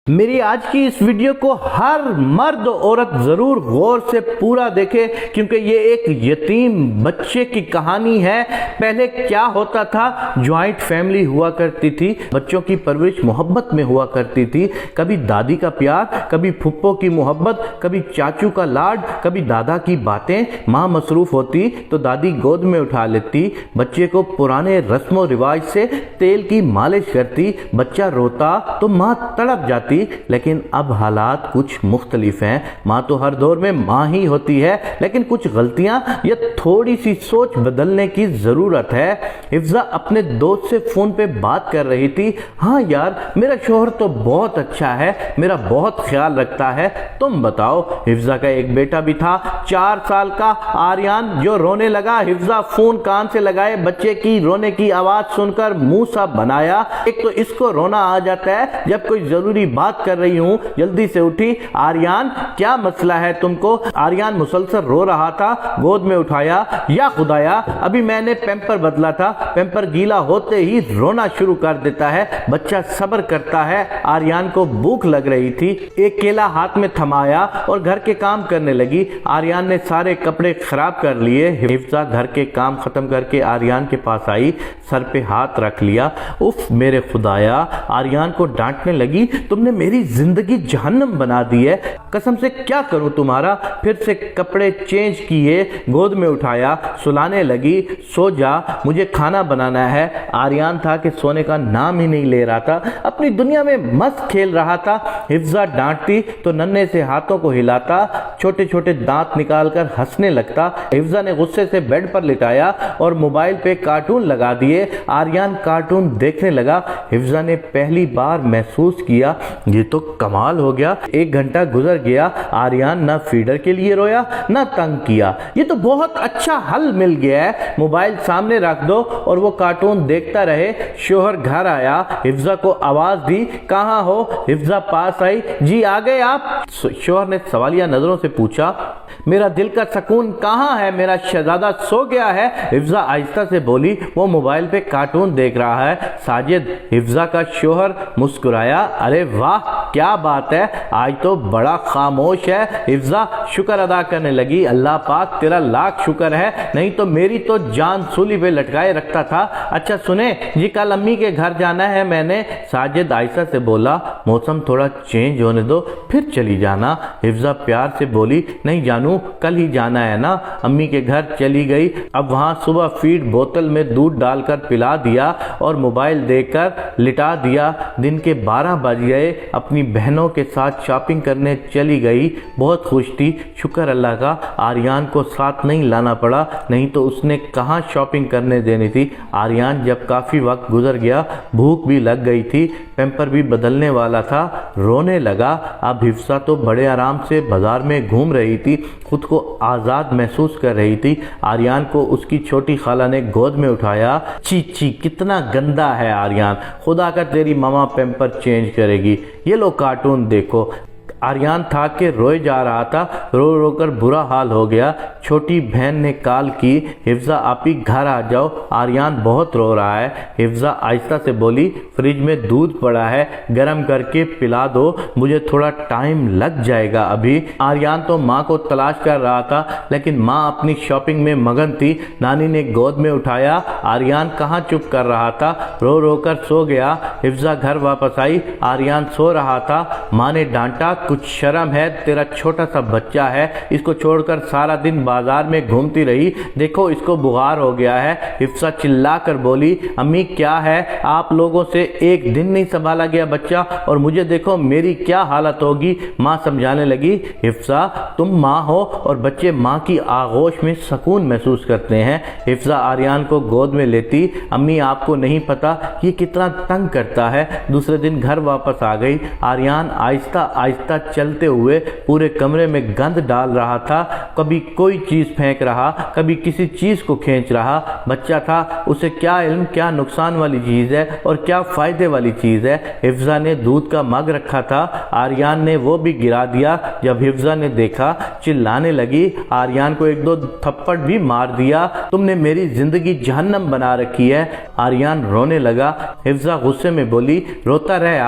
میری آج کی اس ویڈیو کو ہر مرد عورت ضرور غور سے پورا دیکھے، کیونکہ یہ ایک یتیم بچے کی کہانی ہے۔ پہلے کیا ہوتا تھا، جوائنٹ فیملی ہوا کرتی تھی، بچوں کی پرورش محبت میں ہوا کرتی تھی۔ کبھی دادی کا پیار، کبھی پھپھو کی محبت، کبھی چاچو کا لاڈ، کبھی دادا کی باتیں۔ ماں مصروف ہوتی تو دادی گود میں اٹھا لیتی، بچے کو پرانے رسم و رواج سے تیل کی مالش کرتی، بچہ روتا تو ماں تڑپ جاتی۔ لیکن اب حالات کچھ مختلف ہیں۔ ماں تو ہر دور میں ماں ہی ہوتی ہے، لیکن کچھ غلطیاں یا تھوڑی سی سوچ بدلنے کی ضرورت ہے۔ حفظہ اپنے دوست سے فون پہ بات کر رہی تھی۔ ہاں یار، میرا شوہر تو بہت اچھا ہے، میرا بہت خیال رکھتا ہے، تم بتاؤ۔ حفظہ کا ایک بیٹا بھی تھا، 4 سال کا آریان، جو رونے لگا۔ حفظہ فون کان سے لگائے، بچے کی رونے کی آواز سن کر منہ سا بنایا۔ ایک تو اس کو رونا آ جاتا ہے جب کوئی ضروری بات کر رہی ہوں۔ جلدی سے اٹھی، آریان کیا مسئلہ ہے تم کو؟ آریان مسلسل رو رہا تھا، گود میں اٹھایا۔ یا خدایا، ابھی میں نے پیمپر بدلا تھا، پیمپر گیلا ہوتے ہی رونا شروع کر دیتا ہے۔ بچہ صبر کرتا ہے۔ آریان کو بھوک لگ رہی تھی، ایک کیلا ہاتھ میں تھمایا اور گھر کے کام کرنے لگی۔ آریان نے سارے کپڑے خراب کر لیے۔ حفظہ گھر کے کام ختم کر کے آریان کے پاس آئی، سر پہ ہاتھ رکھ لیا۔ اف میرے خدایا، آریان کو ڈانٹنے لگی، تم نے میری زندگی جہنم بنا دی ہے، قسم سے کیا کروں تمہارا؟ پھر سے کپڑے چینج کیے، گود میں اٹھایا، سلانے لگی۔ سو جا، مجھے کھانا بنانا ہے۔ آریان تھا کہ سونے کا نام ہی نہیں لے رہا تھا، اپنی دنیا میں مست کھیل رہا تھا۔ حفظہ ڈانٹتی تو ننھے سے ہاتھوں کو ہلاتا، چھوٹے چھوٹے دانت نکال کر ہنسنے لگتا۔ حفظہ نے غصے سے بیڈ پر لٹایا اور موبائل پہ کارٹون لگا دیے۔ آریان کارٹون دیکھنے لگا۔ حفظہ نے پہلی بار محسوس کیا، یہ تو کمال ہو گیا۔ 1 گھنٹہ گزر گیا، آریان نہ فیڈر کے لیے رویا نہ تنگ کیا۔ یہ تو بہت اچھا حل مل گیا ہے، موبائل سامنے رکھ دو اور وہ کارٹون دیکھتا رہے۔ شوہر گھر آیا، حفظہ کو آواز دی، کہاں ہو؟ حفظہ پاس آئی، جی آ گئے آپ؟ شوہر نے سوالیہ نظروں سے پوچھا، میرا دل کا سکون کہاں ہے؟ میرا شہزادہ سو گیا ہے؟ حفظہ آہستہ سے بولی، وہ موبائل پہ کارٹون دیکھ رہا ہے ساجد۔ حفظہ کا شوہر مسکرایا، ارے واہ کیا بات ہے، آج تو بڑا خاموش ہے۔ حفظہ شکر ادا کرنے لگی، اللہ پاک تیرا لاکھ شکر ہے، نہیں تو میری تو جان سولی پہ لٹکائے رکھتا تھا۔ اچھا سنیں جی، کل امی کے گھر جانا ہے میں نے۔ ساجد آہستہ سے بولا، موسم تھوڑا چینج ہونے دو پھر چلی جانا۔ حفظہ پیار سے بولی، نہیں جانو، کل ہی جانا ہے نا۔ امی کے گھر چلی گئی۔ اب وہاں صبح فیڈ بوتل میں دودھ ڈال کر پلا دیا اور موبائل دے کر لٹا دیا۔ دن کے 12 بج گئے، اپنی بہنوں کے ساتھ شاپنگ کرنے چلی گئی۔ بہت خوش تھی، شکر اللہ کا آریان کو ساتھ نہیں لانا پڑا، نہیں تو اس نے کہاں شاپنگ کرنے دینی تھی۔ آریان جب کافی وقت گزر گیا، بھوک بھی لگ گئی تھی، پیمپر بھی بدلنے والا تھا، رونے لگا۔ اب حفصہ تو بڑے آرام سے بازار میں گھوم رہی تھی، خود کو آزاد محسوس کر رہی تھی۔ آریان کو اس کی چھوٹی خالہ نے گود میں اٹھایا، چی چی کتنا گندا ہے آریان، خدا کا تیری ماما پیمپر چینج کرے گی، یہ لو کارٹون دیکھو۔ آریان تھا کہ روئے جا رہا تھا، رو رو کر برا حال ہو گیا۔ چھوٹی بہن نے کال کی، حفظہ آپی گھر آ جاؤ، آریان بہت رو رہا ہے۔ حفظہ آہستہ سے بولی، فریج میں دودھ پڑا ہے، گرم کر کے پلا دو، مجھے تھوڑا ٹائم لگ جائے گا ابھی۔ آریان تو ماں کو تلاش کر رہا تھا، لیکن ماں اپنی شاپنگ میں مگن تھی۔ نانی نے گود میں اٹھایا، آریان کہاں چپ کر رہا تھا، رو رو کر سو گیا۔ حفظہ گھر واپس آئی، آریان سو رہا تھا۔ ماں نے ڈانٹا، کچھ شرم ہے، تیرا چھوٹا سا بچہ ہے، اس کو چھوڑ کر سارا دن بازار میں گھومتی رہی، دیکھو اس کو بخار ہو گیا ہے۔ حفصہ چلا کر بولی، امی کیا ہے، آپ لوگوں سے ایک دن نہیں سنبھالا گیا بچہ، اور مجھے دیکھو میری کیا حالت ہوگی۔ ماں سمجھانے لگی، حفصہ تم ماں ہو اور بچے ماں کی آغوش میں سکون محسوس کرتے ہیں۔ حفصہ آریان کو گود میں لیتی، امی آپ کو نہیں پتا یہ کتنا تنگ کرتا ہے۔ دوسرے دن گھر واپس آ گئی۔ آریان آہستہ آہستہ چلتے ہوئے پورے کمرے میں گند ڈال رہا تھا، کبھی کوئی چیز پھینک رہا، کبھی کسی چیز کو کھینچ رہا۔ بچہ تھا، اسے کیا علم کیا نقصان والی چیز ہے اور کیا فائدے والی چیز ہے۔ حفظہ نے دودھ کا مگ رکھا تھا، آریان نے وہ بھی گرا دیا۔ جب حفظہ نے دیکھا، چلانے لگی، آریان کو 1-2 تھپڑ بھی مار دیا، تم نے میری زندگی جہنم بنا رکھی ہے۔ آریان رونے لگا۔ حفظہ غصے میں بولی، روتا رہے،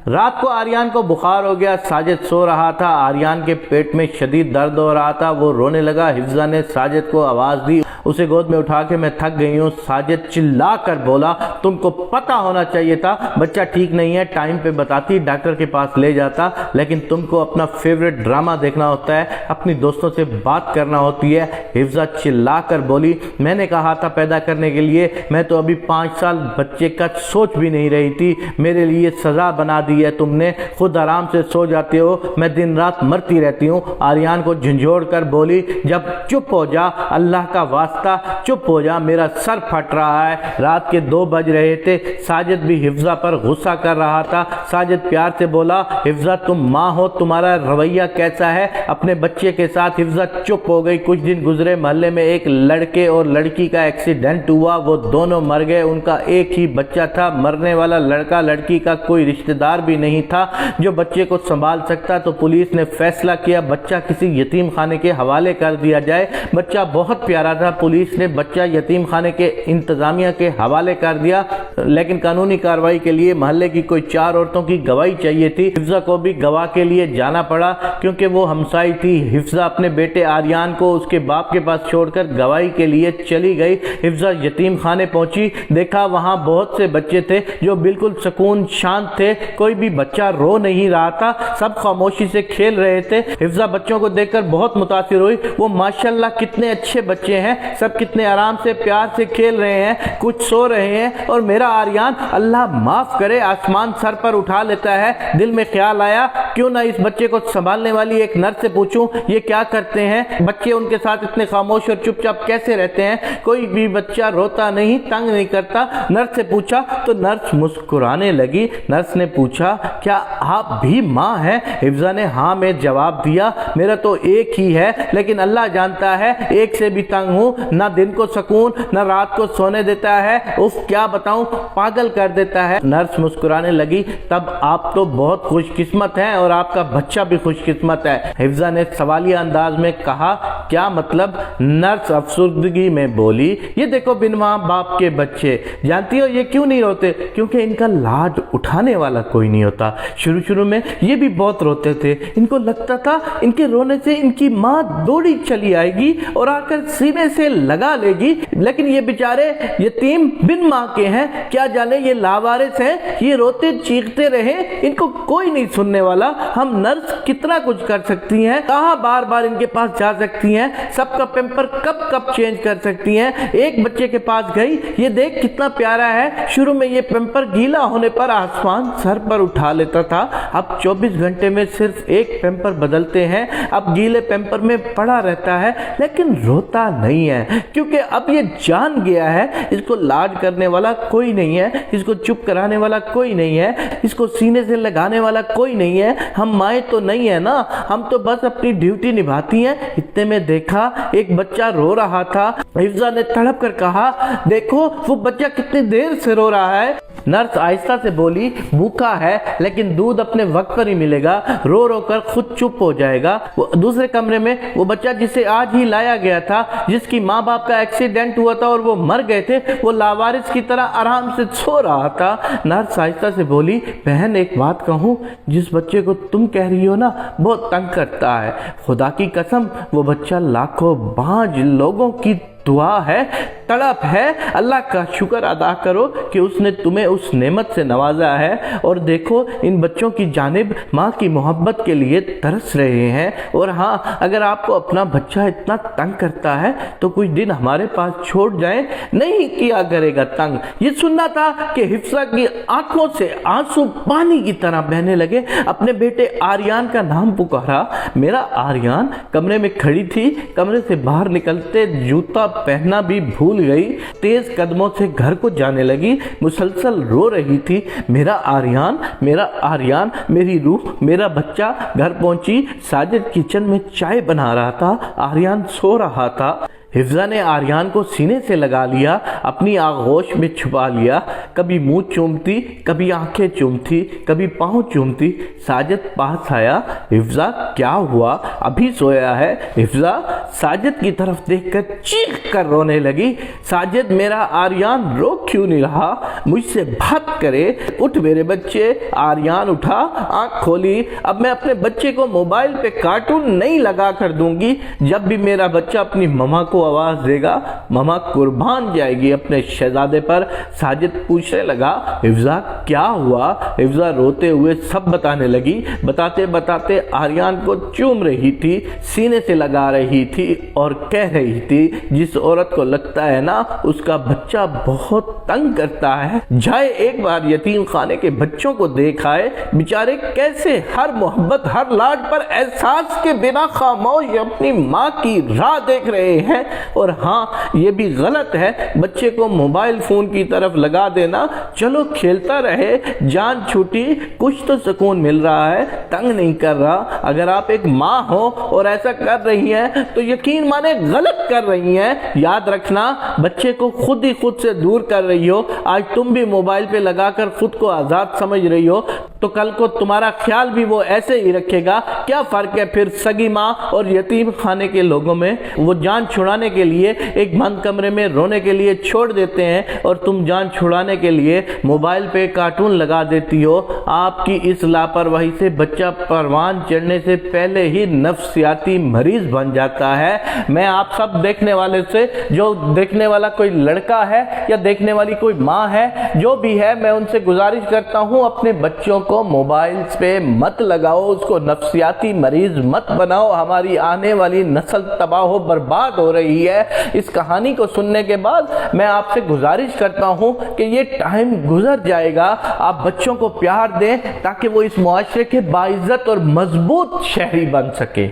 رات کو آریان کو بخار ہو گیا، ساجد سو رہا تھا، آریان کے پیٹ میں شدید درد ہو رہا تھا، وہ رونے لگا۔ حفظہ نے ساجد کو آواز دی، اسے گود میں اٹھا کے میں تھک گئی ہوں۔ ساجد چلا کر بولا، تم کو پتہ ہونا چاہیے تھا بچہ ٹھیک نہیں ہے، ٹائم پہ بتاتی، ڈاکٹر کے پاس لے جاتا، لیکن تم کو اپنا فیوریٹ ڈرامہ دیکھنا ہوتا ہے، اپنی دوستوں سے بات کرنا ہوتی ہے۔ حفظہ چلا کر بولی، میں نے کہا تھا پیدا کرنے کے لیے، میں تو ابھی 5 سال بچے کا سوچ بھی نہیں رہی تھی، میرے لیے سزا بنا دی ہے تم نے، خود آرام سے سو جاتے ہو، میں دن رات مرتی رہتی ہوں۔ آریان کو جھنجھوڑ کر بولی، جب چپ ہو جا، اللہ کا واسطہ چپ ہو جا، میرا سر پھٹ رہا ہے۔ رات کے 2 بج رہے تھے، ساجد بھی حفظہ پر غصہ کر رہا تھا۔ ساجد پیار سے بولا، حفظہ تم ماں ہو، تمہارا رویہ کیسا ہے اپنے بچے کے ساتھ؟ حفظہ چپ ہو گئی۔ کچھ دن گزرے، محلے میں ایک لڑکے اور لڑکی کا ایکسیڈنٹ ہوا، وہ دونوں مر گئے، ان کا ایک ہی بچہ تھا۔ مرنے والا لڑکا لڑکی کا کوئی رشتہ دار بھی نہیں تھا جو بچے کو سنبھال سکتا، تو پولیس نے فیصلہ کیا بچہ کسی یتیم خانے کے حوالے کر دیا جائے۔ بچہ بہت پیارا تھا، پولیس نے بچہ یتیم خانے کے انتظامیہ کے حوالے کر دیا، لیکن قانونی کارروائی کے لیے محلے کی کوئی 4 عورتوں کی گواہی چاہیے تھی۔ حفظہ کو بھی گواہ کے لیے جانا پڑا کیونکہ وہ ہمسائی تھی۔ حفظہ اپنے بیٹے آریان کو اس کے باپ کے پاس چھوڑ کر گواہی کے لیے چلی گئی۔ حفظہ یتیم خانے پہنچی، دیکھا وہاں بہت سے بچے تھے جو بالکل سکون شانت تھے، کوئی بھی بچہ رو نہیں رہا تھا، سب خاموشی سے کھیل رہے تھے۔ حفظہ بچوں کو دیکھ کر بہت متاثر ہوئی، وہ ماشاءاللہ کتنے اچھے بچے ہیں، سب کتنے آرام سے پیار سے کھیل رہے ہیں، کچھ سو رہے ہیں، اور میرا آریان اللہ معاف کرے آسمان سر پر اٹھا لیتا ہے۔ دل میں خیال آیا کیوں نہ اس بچے کو سنبھالنے والی ایک نرس سے پوچھوں یہ کیا کرتے ہیں، بچے ان کے ساتھ اتنے خاموش اور چپ چاپ کیسے رہتے ہیں، کوئی بھی بچہ روتا نہیں، تنگ نہیں کرتا۔ نرس سے پوچھا تو نرس مسکرانے لگی۔ نرس نے پوچھا کیا آپ بھی ماں ہیں؟ حفظہ نے ہاں میں جواب دیا، میرا تو ایک ہی ہے، لیکن اللہ جانتا ہے ایک سے بھی تنگ ہوں، نہ دن کو سکون نہ رات کو سونے دیتا ہے، اف کیا بتاؤں، پاگل کر دیتا ہے۔ نرس مسکرانے لگی، تب آپ تو بہت خوش قسمت ہیں اور آپ کا بچہ بھی خوش قسمت ہے۔ حفظہ نے سوالیہ انداز میں کہا، کیا مطلب؟ نرس افسردگی میں بولی، یہ دیکھو بن ماں باپ کے بچے، جانتی ہو یہ کیوں نہیں روتے؟ کیونکہ ان کا لاڈ اٹھانے والا کوئی نہیں ہوتا۔ شروع میں یہ بھی بہت روتے تھے، ان کو لگتا تھا ان کے رونے سے ان کی ماں دوڑی چلی آئے گی اور آ کر سینے سے لگا لے گی، لیکن یہ بیچارے یتیم بن ماں کے ہیں، کیا جانے یہ لاوارث ہیں، یہ روتے چیختے رہے، ان کو کوئی نہیں سننے والا۔ ہم نرس کتنا کچھ کر سکتی ہیں، کہاں بار بار ان کے پاس جا سکتی ہیں، سب کا پیمپر کب چینج کر سکتی ہیں۔ ایک بچے کے پاس گئی، یہ دیکھ کتنا پیارا ہے، شروع میں یہ پیمپر گیلا ہونے پر آسمان سر پر اٹھا لیتا تھا، اب 24 گھنٹے میں صرف ایک پیمپر بدلتے ہیں، اب گیلے پیمپر میں پڑا رہتا ہے لیکن روتا نہیں ہے، کیونکہ اب یہ جان گیا ہے اس کو لاڈ کرنے والا کوئی نہیں ہے، اس کو چپ کرانے والا کوئی نہیں ہے، اس کو سینے سے لگانے والا کوئی نہیں ہے۔ ہم مائیں تو نہیں ہے نا، ہم تو بس اپنی ڈیوٹی نبھاتی ہیں۔ اتنے میں دیکھا ایک بچہ رو رہا تھا، حفظہ نے تڑپ کر کہا، دیکھو وہ بچہ کتنی دیر سے رو رہا ہے۔ نرس آہستہ سے بولی، بھوکا ہے لیکن دودھ اپنے وقت پر ہی ملے گا، رو رو کر خود چپ ہو جائے گا۔ دوسرے کمرے میں وہ بچہ جسے آج ہی لایا گیا تھا، جس کی ماں باپ کا ایکسیڈنٹ ہوا تھا اور وہ مر گئے تھے، وہ لاوارث کی طرح آرام سے سو رہا تھا۔ نرس آہستہ سے بولی، بہن ایک بات کہوں، جس بچے کو تم کہہ رہی ہو نا بہت تنگ کرتا ہے، خدا کی قسم وہ بچہ لاکھوں بانج لوگوں کی دعا ہے، تڑپ ہے، اللہ کا شکر ادا کرو کہ اس نے تمہیں اس نعمت سے نوازا ہے، اور دیکھو ان بچوں کی جانب ماں کی محبت کے لیے ترس رہے ہیں، اور ہاں اگر آپ کو اپنا بچہ اتنا تنگ کرتا ہے تو کچھ دن ہمارے پاس چھوڑ جائیں، نہیں کیا کرے گا تنگ۔ یہ سننا تھا کہ حفصہ کی آنکھوں سے آنسو پانی کی طرح بہنے لگے، اپنے بیٹے آریان کا نام پکارا۔ میرا آریان کمرے میں کھڑی تھی، کمرے سے باہر نکلتے جوتا پہننا بھی بھول گئی، تیز قدموں سے گھر کو جانے لگی، مسلسل رو رہی تھی، میرا آریان، میرا آریان، میری روح، میرا بچہ۔ گھر پہنچی، ساجد کچن میں چائے بنا رہا تھا، آریان سو رہا تھا۔ حفظہ نے آریان کو سینے سے لگا لیا، اپنی آغوش میں چھپا لیا، کبھی منہ چومتی، کبھی آنکھیں چومتی، کبھی پاؤں چومتی۔ ساجد پاس آیا، حفظہ کیا ہوا؟ ابھی سویا ہے؟ حفظہ ساجد کی طرف دیکھ کر چیخ کر رونے لگی۔ ساجد میرا آریان رو کیوں نہیں رہا؟ مجھ سے بات کرے۔ اٹھ میرے بچے۔ آریان اٹھا، آنکھ کھولی۔ اب میں اپنے بچے کو موبائل پہ کارٹون نہیں لگا کر دوں گی۔ جب بھی میرا بچہ اپنی ماما کو آواز دے گا، ماما قربان جائے گی اپنے شہزادے پر۔ ساجد پوچھنے لگا، حفظہ کیا ہوا؟ حفظہ روتے ہوئے سب بتانے لگی۔ بتاتے بتاتے آریان کو چوم رہی تھی، سینے سے لگا رہی تھی اور کہہ رہی تھی، جس عورت کو لگتا ہے نا اس کا بچہ بہت تنگ کرتا ہے، جائے ایک بار یتیم خانے کے بچوں کو دیکھ آئے، بیچارے کیسے ہر محبت ہر لاڈ پر احساس کے بنا خاموش اپنی ماں کی راہ دیکھ رہے ہیں۔ اور ہاں یہ بھی غلط ہے بچے کو موبائل فون کی طرف لگا دینا۔ چلو کھیلتا رہے، جان چھوٹی، کچھ تو سکون مل رہا ہے، تنگ نہیں کر رہا۔ اگر آپ ایک ماں ہو اور ایسا کر رہی ہیں تو یقین مانے غلط کر رہی ہیں۔ یاد رکھنا بچے کو خود ہی خود سے دور کر رہی ہو۔ آج تم بھی موبائل پہ لگا کر خود کو آزاد سمجھ رہی ہو تو کل کو تمہارا خیال بھی وہ ایسے ہی رکھے گا۔ کیا فرق ہے پھر سگی ماں اور یتیم خانے کے لوگوں میں؟ وہ جان چھڑانے کے لیے ایک بند کمرے میں رونے کے لیے چھوڑ دیتے ہیں اور تم جان چھڑانے کے لیے موبائل پہ کارٹون لگا دیتی ہو۔ آپ کی اس لاپرواہی سے بچہ پروان چڑھنے سے پہلے ہی نفسیاتی مریض بن جاتا ہے۔ میں آپ سب دیکھنے والے سے، جو دیکھنے والا کوئی لڑکا ہے یا دیکھنے والی کوئی ماں ہے، جو بھی ہے، میں ان سے گزارش کرتا ہوں اپنے بچوں کو موبائل پہ مت لگاؤ، اس کو نفسیاتی مریض مت بناؤ۔ ہماری آنے والی نسل تباہ و برباد ہو رہی ہے۔ اس کہانی کو سننے کے بعد میں آپ سے گزارش کرتا ہوں کہ یہ ٹائم گزر جائے گا۔ آپ بچوں کو پیار دیں تاکہ وہ اس معاشرے کے باعزت اور مضبوط شہری بن سکے۔